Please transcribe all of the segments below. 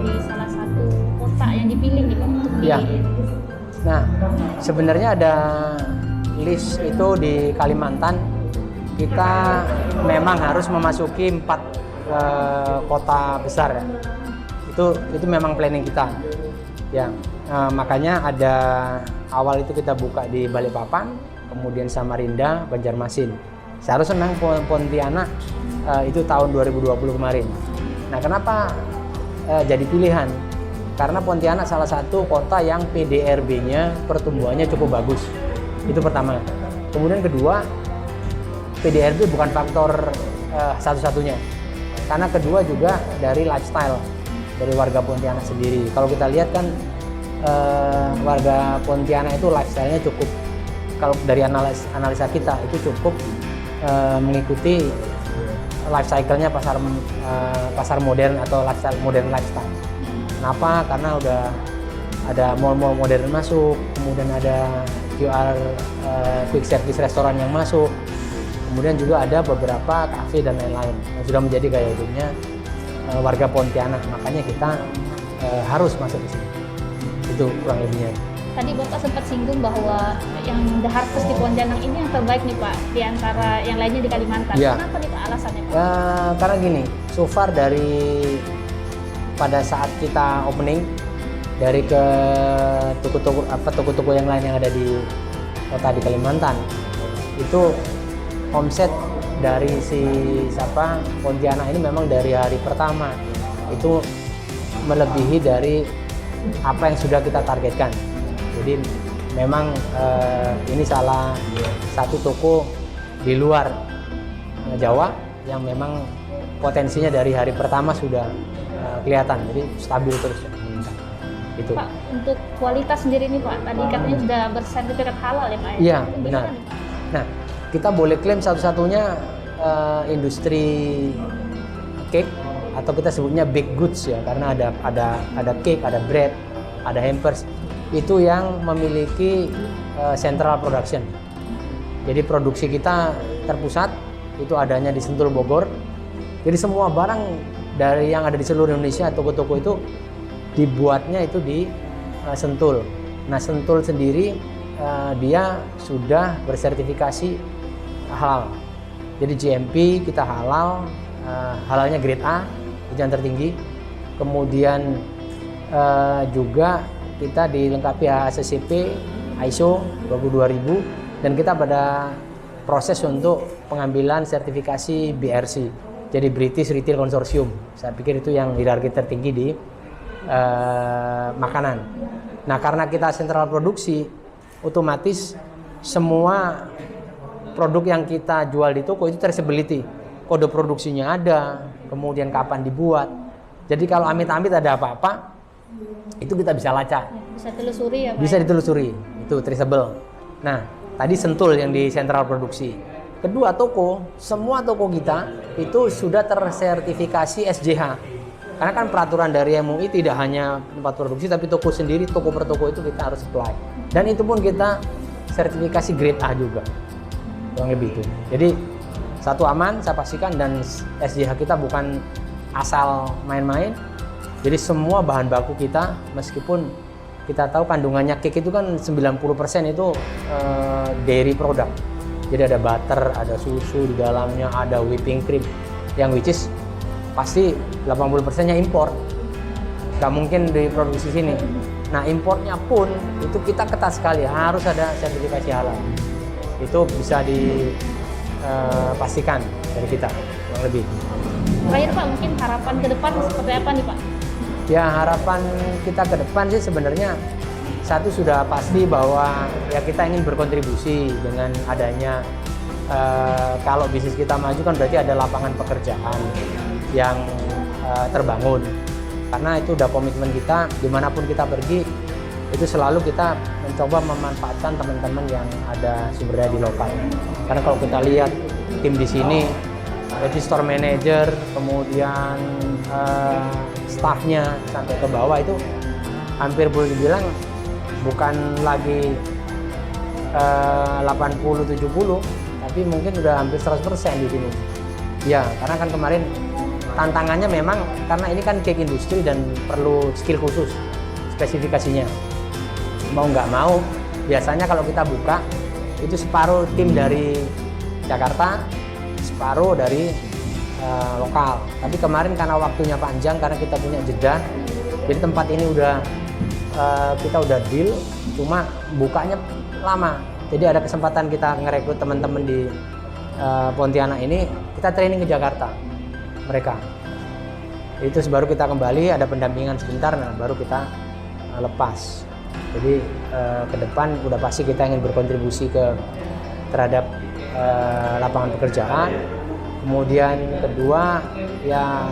menjadi salah satu kota yang dipilih nih Pak untuk Ya. Nah, sebenarnya ada list itu di Kalimantan. Kita memang harus memasuki 4 kota besar ya. Itu memang planning kita. Ya, makanya ada awal itu kita buka di Balikpapan, kemudian Samarinda, Banjarmasin. Seharusnya memang Pontianak itu tahun 2020 kemarin. Nah, kenapa jadi pilihan? Karena Pontianak salah satu kota yang PDRB-nya pertumbuhannya cukup bagus. Itu pertama. Kemudian kedua, PDRB bukan faktor satu-satunya. Karena kedua juga dari lifestyle dari warga Pontianak sendiri. Kalau kita lihat kan warga Pontianak itu lifestyle-nya cukup, kalau dari analisa kita itu cukup mengikuti life cycle-nya pasar modern atau modern lifestyle. Kenapa? Karena udah ada mall-mall modern masuk, kemudian ada QR quick service restoran yang masuk, kemudian juga ada beberapa kafe dan lain-lain yang sudah menjadi gaya hidupnya warga Pontianak. Makanya kita harus masuk ke sini. Itu kurang lebihnya. Tadi Bapak sempat singgung bahwa yang The Harvest di Pontianak ini yang terbaik nih Pak di antara yang lainnya di Kalimantan. Ya. Kenapa nih Pak alasannya Pak? Karena gini, so far dari pada saat kita opening dari ke toko-toko yang lain yang ada di kota di Kalimantan, itu omset dari Pontianak ini memang dari hari pertama itu melebihi dari apa yang sudah kita targetkan. Jadi memang ini salah satu toko di luar Jawa yang memang potensinya dari hari pertama sudah kelihatan, jadi stabil terus ya, meningkat. Itu. Pak, untuk kualitas sendiri nih Pak, tadi katanya sudah bersertifikat halal ya Pak? Iya, Itu benar. bagaimana nih, Pak? Nah, kita boleh klaim satu-satunya industri cake atau kita sebutnya baked goods ya, karena ada cake, ada bread, ada hampers, itu yang memiliki central production. Jadi produksi kita terpusat, itu adanya di Sentul Bogor. Jadi semua barang dari yang ada di seluruh Indonesia, toko-toko itu dibuatnya itu di Sentul. Nah, Sentul sendiri dia sudah bersertifikasi halal. Jadi GMP kita halal, halalnya grade A, itu yang tertinggi. Kemudian juga kita dilengkapi HACCP, ISO 22000, dan kita pada proses untuk pengambilan sertifikasi BRC, jadi British Retail Consortium. Saya pikir itu yang hierarki tertinggi di makanan. Nah, karena kita sentral produksi, otomatis semua produk yang kita jual di toko itu traceability, kode produksinya ada, kemudian kapan dibuat. Jadi kalau amit-amit ada apa-apa, itu kita bisa lacak. Bisa telusuri ya Pak? Bisa ditelusuri, itu traceable. Nah, tadi Sentul yang di sentral produksi. Kedua, semua toko kita itu sudah tersertifikasi SJH. Karena kan peraturan dari MUI tidak hanya tempat produksi, tapi toko sendiri, toko per toko itu kita harus apply. Dan itu pun kita sertifikasi grade A juga, kurang lebih itu. Jadi satu aman, saya pastikan, dan SJH kita bukan asal main-main. Jadi semua bahan baku kita, meskipun kita tahu kandungannya cake itu kan 90% itu dairy product. Jadi ada butter, ada susu di dalamnya, ada whipping cream, yang which is pasti 80%-nya impor. Nggak mungkin diproduksi sini. Nah, importnya pun itu kita ketat sekali, harus ada sertifikasi halal. Itu bisa dipastikan dari kita, kurang lebih. Terakhir Pak, mungkin harapan ke depan seperti apa nih Pak? Ya, harapan kita ke depan sih sebenarnya satu sudah pasti bahwa ya kita ingin berkontribusi dengan adanya kalau bisnis kita maju kan berarti ada lapangan pekerjaan yang terbangun. Karena itu udah komitmen kita, dimanapun kita pergi itu selalu kita mencoba memanfaatkan teman-teman yang ada sumber daya di lokal. Karena kalau kita lihat tim di sini, jadi store manager, kemudian staffnya sampai ke bawah itu hampir boleh dibilang bukan lagi 80-70, tapi mungkin udah hampir 100% di sini. Ya, karena kan kemarin tantangannya memang karena ini kan cake industri dan perlu skill khusus spesifikasinya. Mau nggak mau, biasanya kalau kita buka itu separuh tim dari Jakarta, separuh dari lokal. Tapi kemarin karena waktunya panjang, karena kita punya jeda, jadi tempat ini kita udah deal, cuma bukanya lama. Jadi ada kesempatan kita ngerekrut teman-teman di Pontianak ini, kita training ke Jakarta mereka. Itu baru kita kembali, ada pendampingan sebentar, nah baru kita lepas. Jadi ke depan udah pasti kita ingin berkontribusi terhadap lapangan pekerjaan. Kemudian kedua ya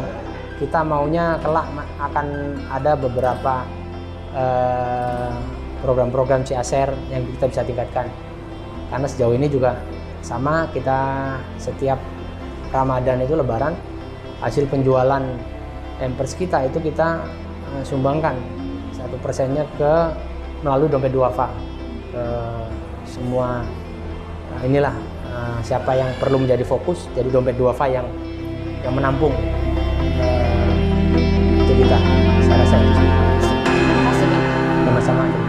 kita maunya kelak akan ada beberapa program-program CSR yang kita bisa tingkatkan. Karena sejauh ini juga sama, kita setiap Ramadan itu Lebaran, hasil penjualan hampers kita itu kita sumbangkan 1%-nya melalui dompet duafa ke semua. Inilah siapa yang perlu menjadi fokus, jadi dompet duafa yang menampung itu kita. Saya rasa itu. Terima kasih, Pak. Sama-sama.